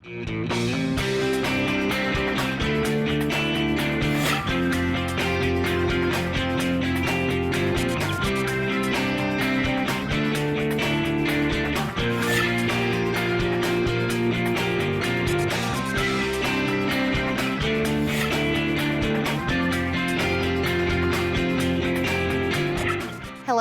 Hello,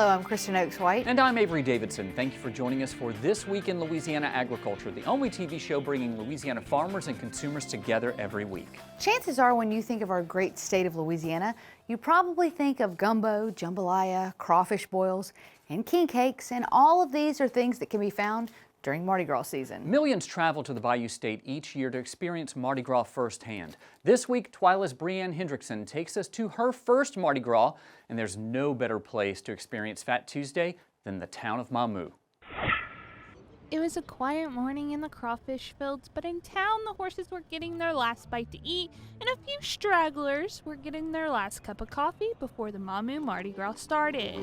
I'm Kristen Oakes-White. And I'm Avery Davidson. Thank you for joining us for This Week in Louisiana Agriculture, the only TV show bringing Louisiana farmers and consumers together every week. Chances are when you think of our great state of Louisiana, you probably think of gumbo, jambalaya, crawfish boils, and king cakes, and all of these are things that can be found during Mardi Gras season. Millions travel to the Bayou State each year to experience Mardi Gras firsthand. This week, TWILA's Brianne Hendrickson takes us to her first Mardi Gras, and there's no better place to experience Fat Tuesday than the town of Mammo. It was a quiet morning in the crawfish fields, but in town the horses were getting their last bite to eat, and a few stragglers were getting their last cup of coffee before the Mammo Mardi Gras started.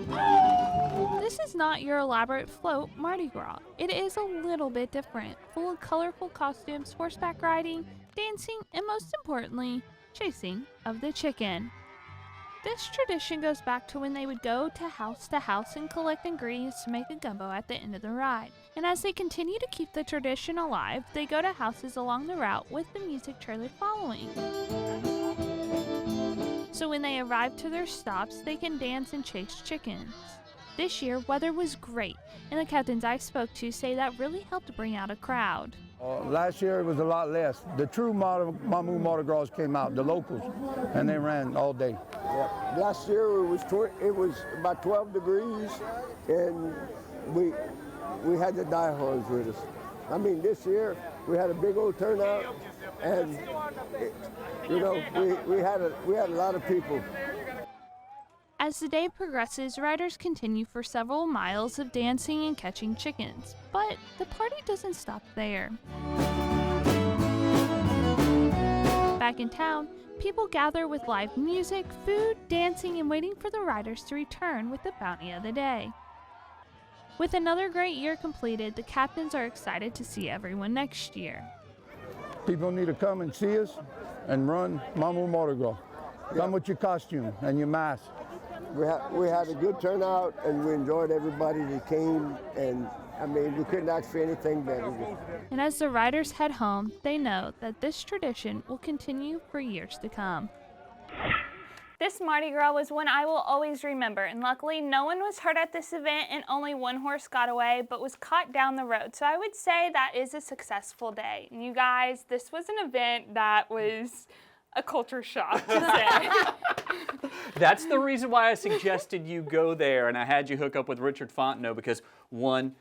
This is not your elaborate float Mardi Gras. It is a little bit different, full of colorful costumes, horseback riding, dancing, and most importantly, chasing of the chicken. This tradition goes back to when they would go to house and collect ingredients to make a gumbo at the end of the ride. And as they continue to keep the tradition alive, they go to houses along the route with the music trailer following. So when they arrive to their stops, they can dance and chase chickens. This year, weather was great, and the captains I spoke to say that really helped bring out a crowd. Last year it was a lot less. The true Mammo Mardi Gras came out, the locals, and they ran all day. Yeah. Last year it was about 12 degrees, and we had the diehards with us. I mean, this year we had a big old turnout, and we had a lot of people. As the day progresses, riders continue for several miles of dancing and catching chickens, but the party doesn't stop there. Back in town, people gather with live music, food, dancing, and waiting for the riders to return with the bounty of the day. With another great year completed, the captains are excited to see everyone next year. People need to come and see us and run Mammo Mardi Gras. Come with your costume and your mask. We had a good turnout, and we enjoyed everybody that came, and I mean, we couldn't ask for anything better. And as the riders head home, they know that this tradition will continue for years to come. This Mardi Gras was one I will always remember, and luckily no one was hurt at this event and only one horse got away but was caught down the road. So I would say that is a successful day. And you guys, this was an event that was a culture shock to say. That's the reason why I suggested you go there, and I had you hook up with Richard Fontenot because, one,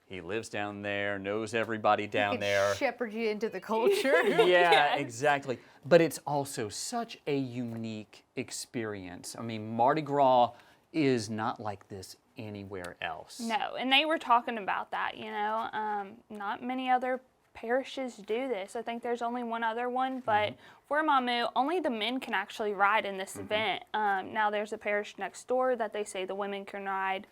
he lives down there, knows everybody down there. Shepherd you into the culture. Yeah, Yes. exactly. But it's also such a unique experience. I mean, Mardi Gras is not like this anywhere else. No, and they were talking about that, not many other parishes do this. I think there's only one other one, but for Mammo, only the men can actually ride in this event. Now there's a parish next door that they say the women can ride,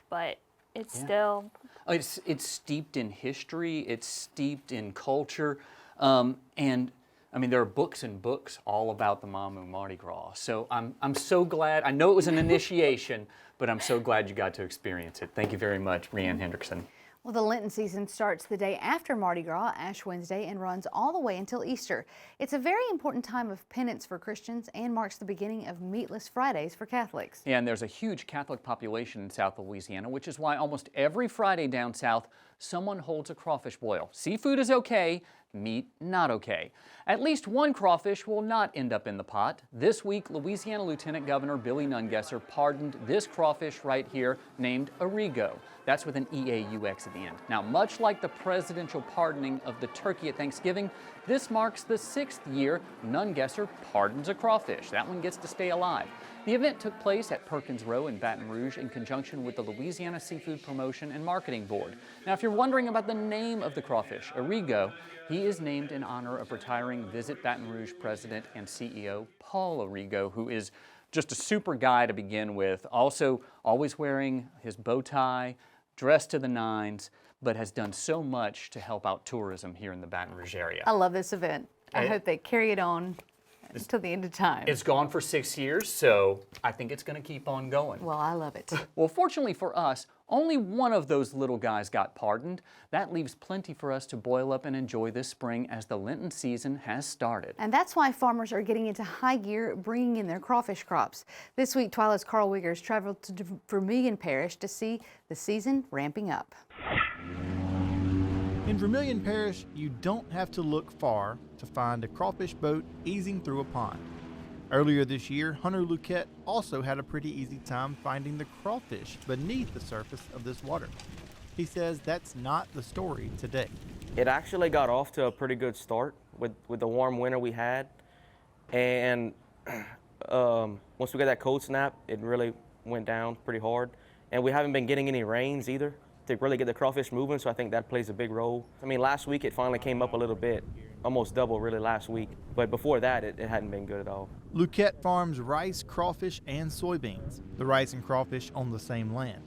but it's still... It's steeped in history, it's steeped in culture, and I mean, there are books and books all about the Mammo Mardi Gras. So I'm so glad. I know it was an initiation, but I'm so glad you got to experience it. Thank you very much, Brianne Hendrickson. Well, the Lenten season starts the day after Mardi Gras, Ash Wednesday, and runs all the way until Easter. It's a very important time of penance for Christians and marks the beginning of Meatless Fridays for Catholics. Yeah, and there's a huge Catholic population in South Louisiana, which is why almost every Friday down south, someone holds a crawfish boil. Seafood is okay, meat not okay. At least one crawfish will not end up in the pot. This week, Louisiana Lieutenant Governor Billy Nungesser pardoned this crawfish right here named Arrigo. That's with an E-A-U-X at the end. Now, much like the presidential pardoning of the turkey at Thanksgiving, this marks the 6th year Nungesser pardons a crawfish. That one gets to stay alive. The event took place at Perkins Row in Baton Rouge in conjunction with the Louisiana Seafood Promotion and Marketing Board. Now, if you're wondering about the name of the crawfish, Arrigo, he is named in honor of retiring Visit Baton Rouge President and CEO Paul Arrigo, who is just a super guy to begin with. Also, always wearing his bow tie, dressed to the nines. but has done so much to help out tourism here in the Baton Rouge area. I love this event. I hope they carry it on until the end of time. It's gone for 6 years, so I think it's going to keep on going. Well, I love it. Well, fortunately for us, only one of those little guys got pardoned. That leaves plenty for us to boil up and enjoy this spring as the Lenten season has started. And that's why farmers are getting into high gear, bringing in their crawfish crops. This week, TWILA's Carl Wiggers traveled to Vermilion Parish to see the season ramping up. In Vermilion Parish, you don't have to look far to find a crawfish boat easing through a pond. Earlier this year, Hunter Luquette also had a pretty easy time finding the crawfish beneath the surface of this water. He says that's not the story today. It actually got off to a pretty good start with the warm winter we had. And once we got that cold snap, it really went down pretty hard. And we haven't been getting any rains either to really get the crawfish moving, so I think that plays a big role. I mean, last week it finally came up a little bit, almost double really last week. But before that, it hadn't been good at all. Luquette farms rice, crawfish, and soybeans, the rice and crawfish on the same land.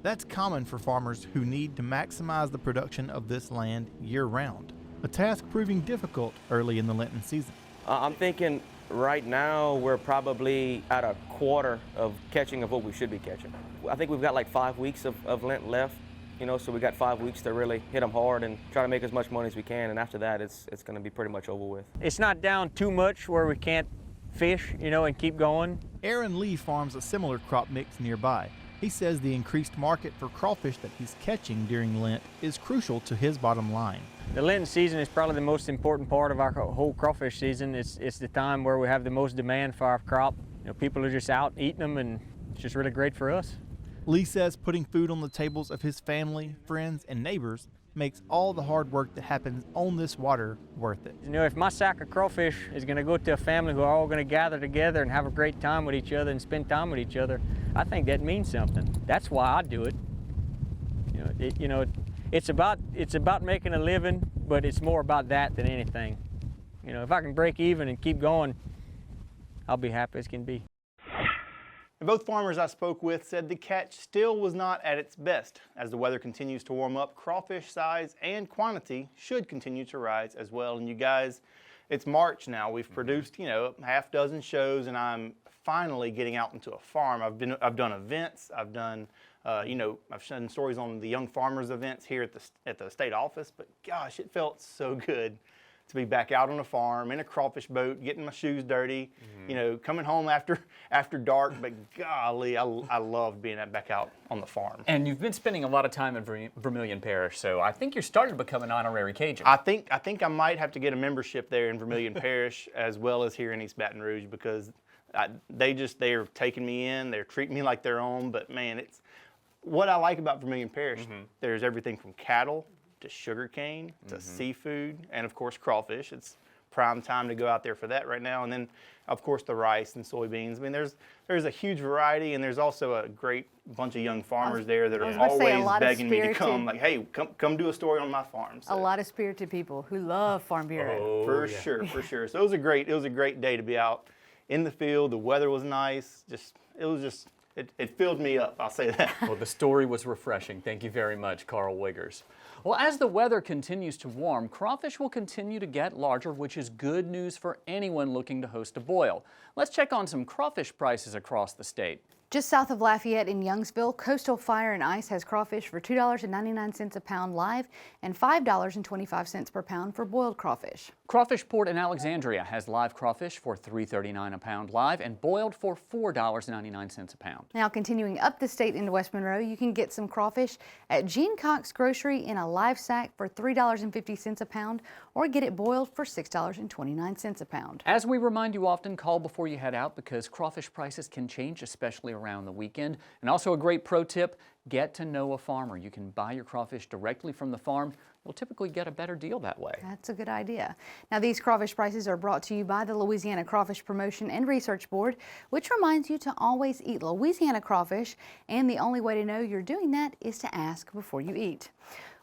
That's common for farmers who need to maximize the production of this land year-round, a task proving difficult early in the Lenten season. I'm thinking right now we're probably at a quarter of catching of what we should be catching. I think we've got like 5 weeks of Lent left. You know, so we got 5 weeks to really hit them hard and try to make as much money as we can, and after that, it's going to be pretty much over with. It's not down too much where we can't fish, you know, and keep going. Aaron Lee farms a similar crop mix nearby. He says the increased market for crawfish that he's catching during Lent is crucial to his bottom line. The Lenten season is probably the most important part of our whole crawfish season. It's the time where we have the most demand for our crop. You know, people are just out eating them, and it's just really great for us. Lee says putting food on the tables of his family, friends, and neighbors makes all the hard work that happens on this water worth it. You know, if my sack of crawfish is going to go to a family who are all going to gather together and have a great time with each other and spend time with each other, I think that means something. That's why I do it. It's about making a living, but it's more about that than anything. You know, if I can break even and keep going, I'll be happy as can be. And both farmers I spoke with said the catch still was not at its best. As the weather continues to warm up, crawfish size and quantity should continue to rise as well. And you guys, it's March now. We've produced, you know, half dozen shows, and I'm finally getting out into a farm. I've done events. I've done, I've done stories on the young farmers events here at the state office. But gosh, it felt so good to be back out on a farm in a crawfish boat, getting my shoes dirty, you know, coming home after dark. But golly, I love being back out on the farm. And you've been spending a lot of time in Vermilion Parish, so I think you're starting to become an honorary Cajun. I think I might have to get a membership there in Vermilion Parish as well as here in East Baton Rouge, because they're taking me in, they're treating me like their own. But man, it's what I like about Vermilion Parish. There's everything from cattle to sugarcane to seafood, and of course crawfish. It's prime time to go out there for that right now. And then of course the rice and soybeans. I mean, there's a huge variety, and there's also a great bunch of young farmers there that are always begging me to come, like, hey, come do a story on my farm. So. A lot of spirited people who love Farm Bureau. For sure. So it was a great day to be out in the field. The weather was nice. It filled me up, I'll say that. Well, the story was refreshing. Thank you very much, Carl Wiggers. Well, as the weather continues to warm, crawfish will continue to get larger, which is good news for anyone looking to host a boil. Let's check on some crawfish prices across the state. Just south of Lafayette in Youngsville, Coastal Fire and Ice has crawfish for $2.99 a pound live and $5.25 per pound for boiled crawfish. Crawfish Port in Alexandria has live crawfish for $3.39 a pound live and boiled for $4.99 a pound. Now continuing up the state into West Monroe, you can get some crawfish at Gene Cox Grocery in a live sack for $3.50 a pound, or get it boiled for $6.29 a pound. As we remind you often, call before you head out because crawfish prices can change, especially around the weekend. And also a great pro tip, get to know a farmer. You can buy your crawfish directly from the farm. You'll typically get a better deal that way. That's a good idea. Now, these crawfish prices are brought to you by the Louisiana Crawfish Promotion and Research Board, which reminds you to always eat Louisiana crawfish, and the only way to know you're doing that is to ask before you eat.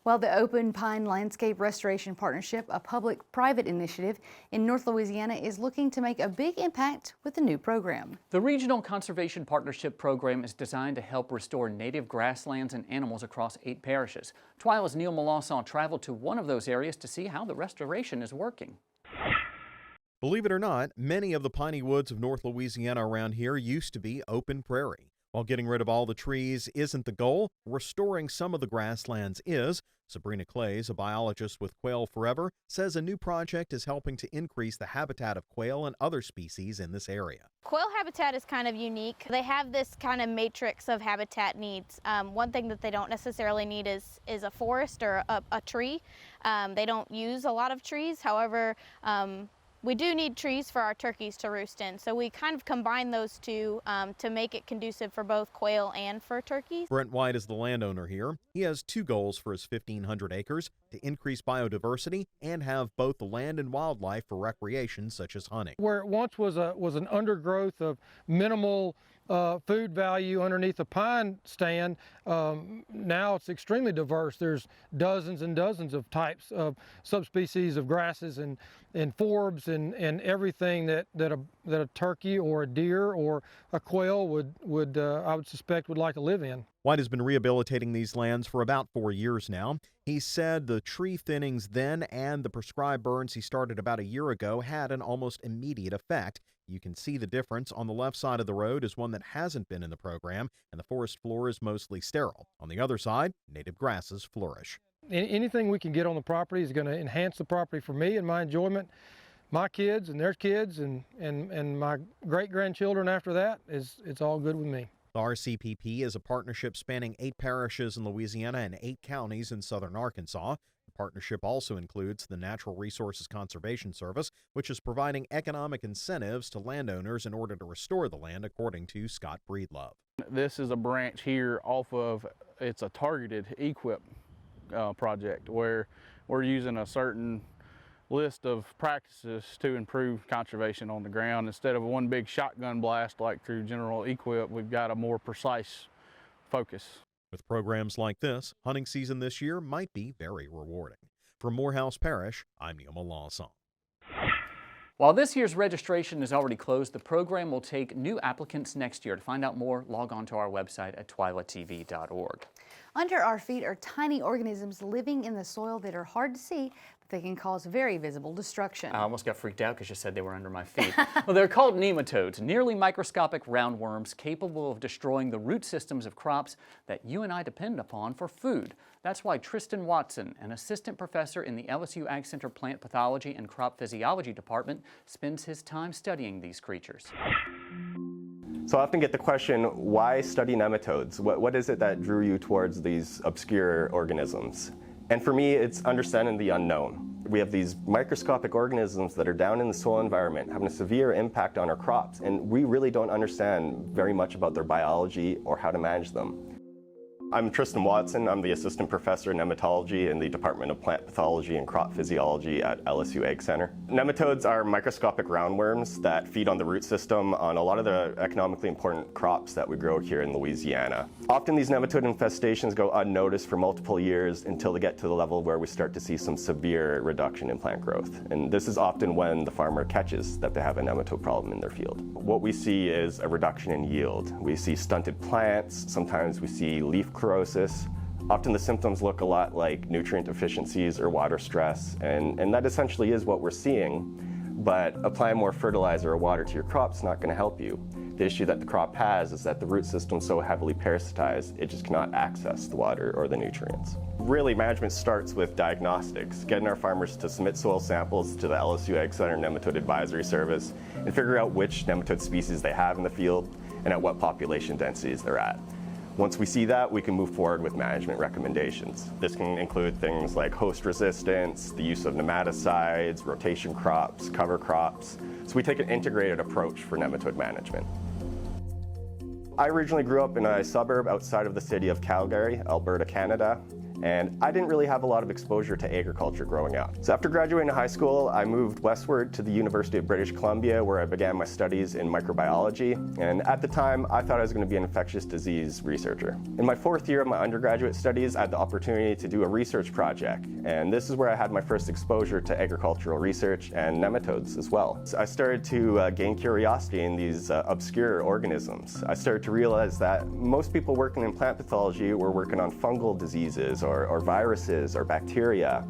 Well, the Open Pine Landscape Restoration Partnership, a public-private initiative in North Louisiana, is looking to make a big impact with the new program. The Regional Conservation Partnership Program is designed to help restore native grasslands and animals across 8 parishes. TWILA's Neil Melanson traveled to one of those areas to see how the restoration is working. Believe it or not, many of the piney woods of North Louisiana around here used to be open prairie. While getting rid of all the trees isn't the goal, restoring some of the grasslands is. Sabrina Clays, a biologist with Quail Forever, says a new project is helping to increase the habitat of quail and other species in this area. Quail habitat is kind of unique. They have this kind of matrix of habitat needs. One thing that they don't necessarily need is a forest or a tree. They don't use a lot of trees. However, we do need trees for our turkeys to roost in, so we kind of combine those two to make it conducive for both quail and for turkeys. Brent White is the landowner here. He has 2 goals for his 1,500 acres: to increase biodiversity and have both the land and wildlife for recreation such as hunting. Where it once was an undergrowth of minimal food value underneath a pine stand, now it's extremely diverse. There's dozens and dozens of types of subspecies of grasses and forbs and everything that a turkey or a deer or a quail would I would suspect would like to live in. White has been rehabilitating these lands for about 4 years now. He said the tree thinnings then and the prescribed burns he started about a year ago had an almost immediate effect. You can see the difference. On the left side of the road is one that hasn't been in the program, and the forest floor is mostly sterile. On the other side, native grasses flourish. Anything we can get on the property is going to enhance the property for me and my enjoyment. My kids and their kids and my great-grandchildren after that, it's all good with me. The RCPP is a partnership spanning 8 parishes in Louisiana and 8 counties in southern Arkansas. The partnership also includes the Natural Resources Conservation Service, which is providing economic incentives to landowners in order to restore the land, according to Scott Breedlove. This is a branch here off of, it's a targeted EQIP project where we're using a certain list of practices to improve conservation on the ground. Instead of one big shotgun blast like through general EQIP, we've got a more precise focus. With programs like this, hunting season this year might be very rewarding. From Morehouse Parish, I'm Neil Melanson. While this year's registration is already closed, the program will take new applicants next year. To find out more, log on to our website at twilatv.org. Under our feet are tiny organisms living in the soil that are hard to see, but they can cause very visible destruction. I almost got freaked out because you said they were under my feet. Well, they're called nematodes, nearly microscopic roundworms capable of destroying the root systems of crops that you and I depend upon for food. That's why Tristan Watson, an assistant professor in the LSU Ag Center Plant Pathology and Crop Physiology Department, spends his time studying these creatures. So I often get the question, why study nematodes? What is it that drew you towards these obscure organisms? And for me, it's understanding the unknown. We have these microscopic organisms that are down in the soil environment having a severe impact on our crops, and we really don't understand very much about their biology or how to manage them. I'm Tristan Watson. I'm the assistant professor in nematology in the Department of Plant Pathology and Crop Physiology at LSU Ag Center. Nematodes are microscopic roundworms that feed on the root system on a lot of the economically important crops that we grow here in Louisiana. Often these nematode infestations go unnoticed for multiple years until they get to the level where we start to see some severe reduction in plant growth. And this is often when the farmer catches that they have a nematode problem in their field. What we see is a reduction in yield. We see stunted plants, sometimes we see leaf chlorosis. Often the symptoms look a lot like nutrient deficiencies or water stress, and that essentially is what we're seeing. But applying more fertilizer or water to your crop is not going to help you. The issue that the crop has is that the root system is so heavily parasitized, it just cannot access the water or the nutrients. Really, management starts with diagnostics, getting our farmers to submit soil samples to the LSU Ag Center Nematode Advisory Service and figure out which nematode species they have in the field and at what population densities they're at. Once we see that, we can move forward with management recommendations. This can include things like host resistance, the use of nematicides, rotation crops, cover crops. So we take an integrated approach for nematode management. I originally grew up in a suburb outside of the city of Calgary, Alberta, Canada. and I didn't really have a lot of exposure to agriculture growing up. So after graduating high school, I moved westward to the University of British Columbia, where I began my studies in microbiology, and at the time, I thought I was going to be an infectious disease researcher. In my 4th year of my undergraduate studies, I had the opportunity to do a research project, and this is where I had my first exposure to agricultural research and nematodes as well. So I started to gain curiosity in these obscure organisms. I started to realize that most people working in plant pathology were working on fungal diseases or viruses or bacteria,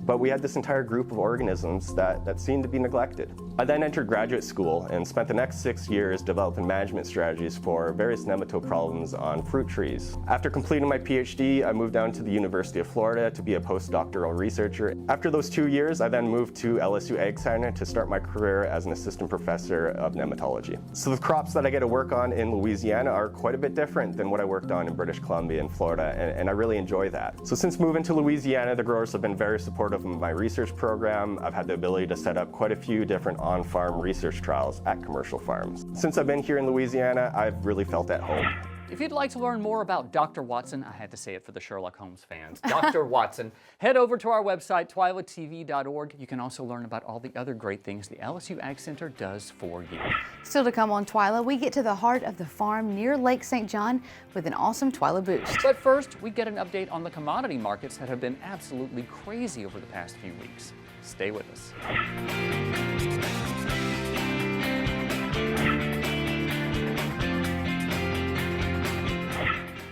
but we had this entire group of organisms that seemed to be neglected. I then entered graduate school and spent the next 6 years developing management strategies for various nematode problems on fruit trees. After completing my PhD, I moved down to the University of Florida to be a postdoctoral researcher. After those 2 years, I then moved to LSU Ag Center to start my career as an assistant professor of nematology. So the crops that I get to work on in Louisiana are quite a bit different than what I worked on in British Columbia and Florida, and I really enjoy that. So since moving to Louisiana, the growers have been very supportive of my research program. I've had the ability to set up quite a few different on-farm research trials at commercial farms. Since I've been here in Louisiana, I've really felt at home. If you'd like to learn more about Dr. Watson, I had to say it for the Sherlock Holmes fans, Dr. Watson, head over to our website, twilatv.org. You can also learn about all the other great things the LSU Ag Center does for you. Still to come on TWILA, we get to the heart of the farm near Lake St. John with an awesome TWILA Boost. But first, we get an update on the commodity markets that have been absolutely crazy over the past few weeks. Stay with us.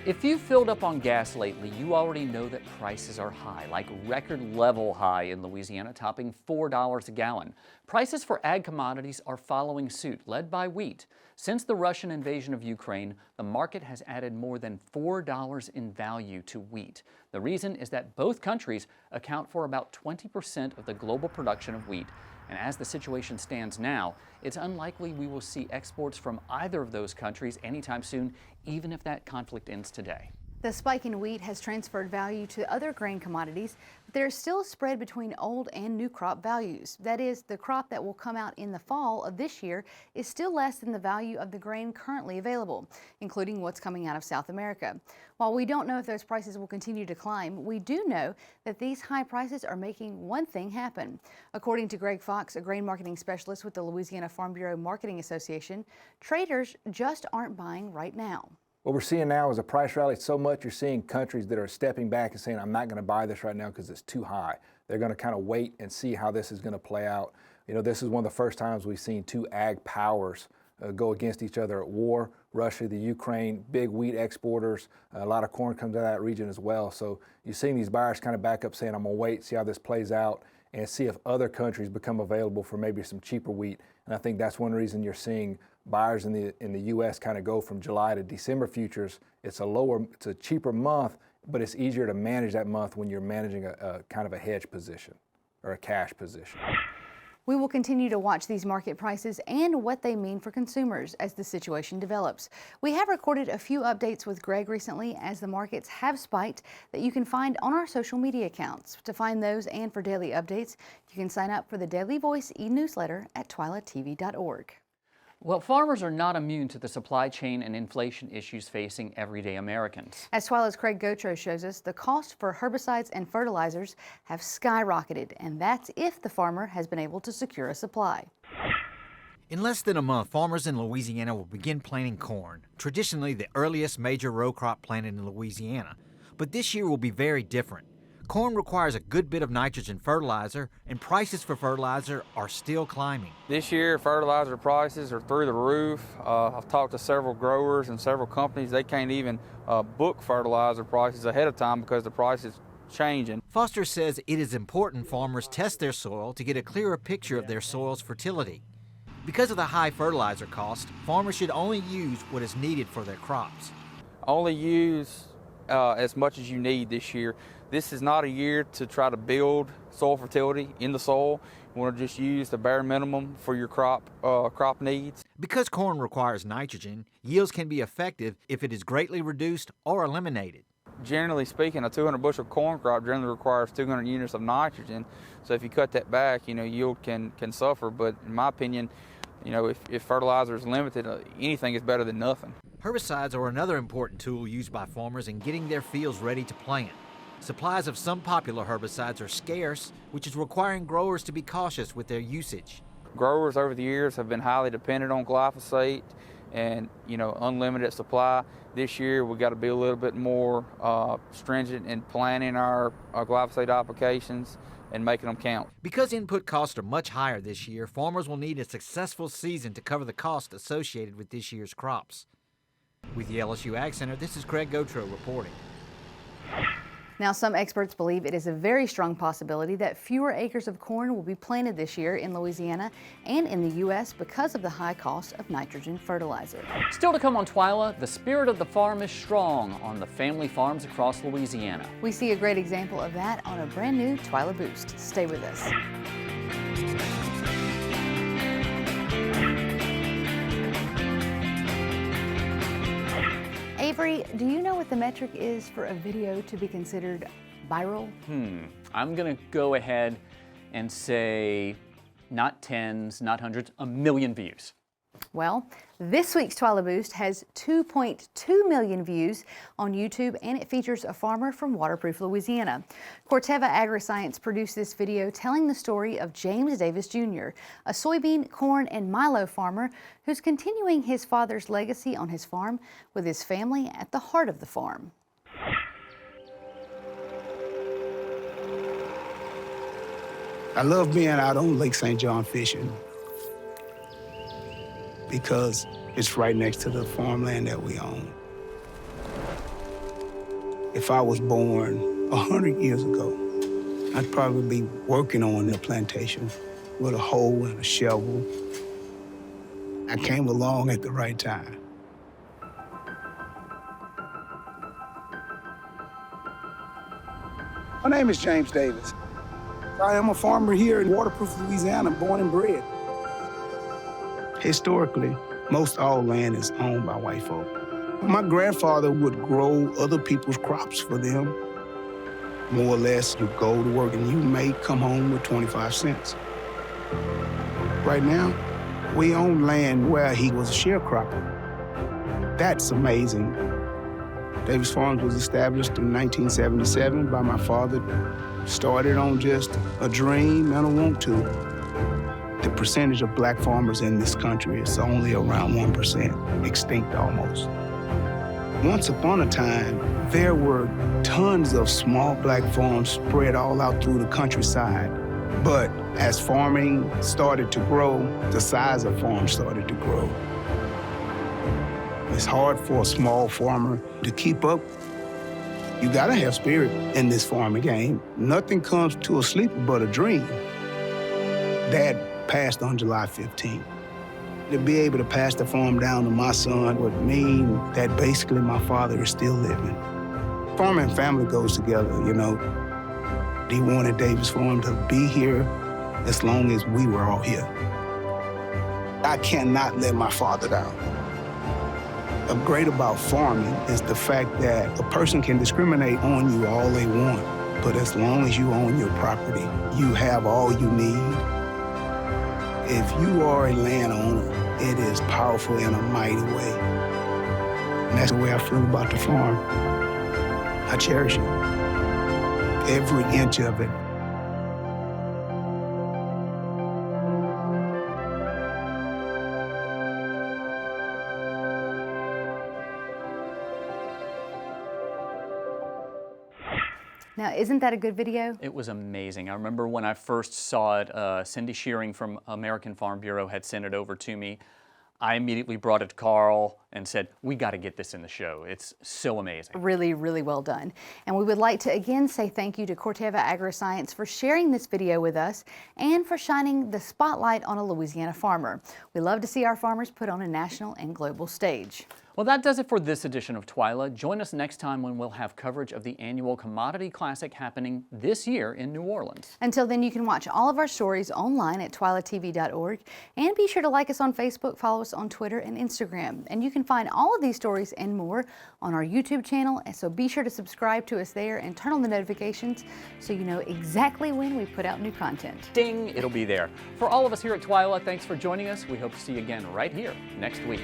If you've filled up on gas lately, you already know that prices are high, like record level high in Louisiana, topping $4 a gallon. Prices for ag commodities are following suit, led by wheat. Since the Russian invasion of Ukraine, the market has added more than $4 in value to wheat. The reason is that both countries account for about 20% of the global production of wheat. And as the situation stands now, it's unlikely we will see exports from either of those countries anytime soon, even if that conflict ends today. The spike in wheat has transferred value to other grain commodities, but there is still a spread between old and new crop values. That is, the crop that will come out in the fall of this year is still less than the value of the grain currently available, including what's coming out of South America. While we don't know if those prices will continue to climb, we do know that these high prices are making one thing happen. According to Greg Fox, a grain marketing specialist with the Louisiana Farm Bureau Marketing Association, traders just aren't buying right now. What we're seeing now is a price rally so much you're seeing countries that are stepping back and saying, I'm not going to buy this right now because it's too high. They're going to kind of wait and see how this is going to play out. You know, this is one of the first times we've seen two ag powers go against each other at war. Russia, the Ukraine, big wheat exporters, a lot of corn comes out of that region as well. So you're seeing these buyers kind of back up saying, I'm going to wait, see how this plays out, and see if other countries become available for maybe some cheaper wheat. And I think that's one reason you're seeing buyers in the U.S. kind of go from July to December futures. It's a cheaper month, but it's easier to manage that month when you're managing a kind of a hedge position or a cash position. We will continue to watch these market prices and what they mean for consumers as the situation develops. We have recorded a few updates with Greg recently as the markets have spiked that you can find on our social media accounts. To find those and for daily updates, you can sign up for the Daily Voice e-newsletter at twilatv.org. Well, farmers are not immune to the supply chain and inflation issues facing everyday Americans. As TWILA's Craig Gotro shows us, the cost for herbicides and fertilizers have skyrocketed, and that's if the farmer has been able to secure a supply. In less than a month, farmers in Louisiana will begin planting corn, traditionally the earliest major row crop planted in Louisiana. But this year will be very different. Corn requires a good bit of nitrogen fertilizer, and prices for fertilizer are still climbing. This year, fertilizer prices are through the roof. I've talked to several growers and several companies. They can't even book fertilizer prices ahead of time because the price is changing. Foster says it is important farmers test their soil to get a clearer picture of their soil's fertility. Because of the high fertilizer cost, farmers should only use what is needed for their crops. Only use as much as you need this year. This is not a year to try to build soil fertility in the soil. You want to just use the bare minimum for your crop needs. Because corn requires nitrogen, yields can be effective if it is greatly reduced or eliminated. Generally speaking, a 200 bushel corn crop generally requires 200 units of nitrogen. So if you cut that back, yield can suffer. But in my opinion, if fertilizer is limited, anything is better than nothing. Herbicides are another important tool used by farmers in getting their fields ready to plant. Supplies of some popular herbicides are scarce, which is requiring growers to be cautious with their usage. Growers over the years have been highly dependent on glyphosate and, unlimited supply. This year we got to be a little bit more stringent in planning our glyphosate applications and making them count. Because input costs are much higher this year, farmers will need a successful season to cover the cost associated with this year's crops. With the LSU Ag Center, this is Craig Gautreaux reporting. Now, some experts believe it is a very strong possibility that fewer acres of corn will be planted this year in Louisiana and in the U.S. because of the high cost of nitrogen fertilizer. Still to come on TWILA, the spirit of the farm is strong on the family farms across Louisiana. We see a great example of that on a brand new TWILA Boost. Stay with us. Avery, do you know what the metric is for a video to be considered viral? I'm going to go ahead and say not tens, not hundreds, 1 million views. Well, this week's TWILA Boost has 2.2 million views on YouTube, and it features a farmer from Waterproof, Louisiana. Corteva Agriscience produced this video telling the story of James Davis Jr., a soybean, corn, and milo farmer who's continuing his father's legacy on his farm with his family at the heart of the farm. I love being out on Lake St. John fishing, because it's right next to the farmland that we own. If I was born 100 years ago, I'd probably be working on the plantation with a hoe and a shovel. I came along at the right time. My name is James Davis. I am a farmer here in Waterproof, Louisiana, born and bred. Historically, most all land is owned by white folk. My grandfather would grow other people's crops for them. More or less, you go to work and you may come home with 25 cents. Right now, we own land where he was a sharecropper. That's amazing. Davis Farms was established in 1977 by my father. Started on just a dream and a want to. The percentage of black farmers in this country is only around 1%, extinct almost. Once upon a time, there were tons of small black farms spread all out through the countryside. But as farming started to grow, the size of farms started to grow. It's hard for a small farmer to keep up. You gotta have spirit in this farming game. Nothing comes to a sleeper but a dream. Dad passed on July 15th. To be able to pass the farm down to my son would mean that basically my father is still living. Farm and family goes together, you know. He wanted Davis Farm to be here as long as we were all here. I cannot let my father down. What's great about farming is the fact that a person can discriminate on you all they want, but as long as you own your property, you have all you need. If you are a landowner, it is powerful in a mighty way. And that's the way I feel about the farm. I cherish it. Every inch of it. Now, isn't that a good video? It was amazing. I remember when I first saw it, Cindy Shearing from American Farm Bureau had sent it over to me. I immediately brought it to Carl and said, we got to get this in the show. It's so amazing. Really, really well done. And we would like to again say thank you to Corteva Agriscience for sharing this video with us and for shining the spotlight on a Louisiana farmer. We love to see our farmers put on a national and global stage. Well, that does it for this edition of TWILA. Join us next time when we'll have coverage of the annual Commodity Classic happening this year in New Orleans. Until then, you can watch all of our stories online at twilatv.org, and be sure to like us on Facebook, follow us on Twitter and Instagram. And you can find all of these stories and more on our YouTube channel, and so be sure to subscribe to us there and turn on the notifications so you know exactly when we put out new content. Ding! It'll be there. For all of us here at TWILA, thanks for joining us. We hope to see you again right here next week.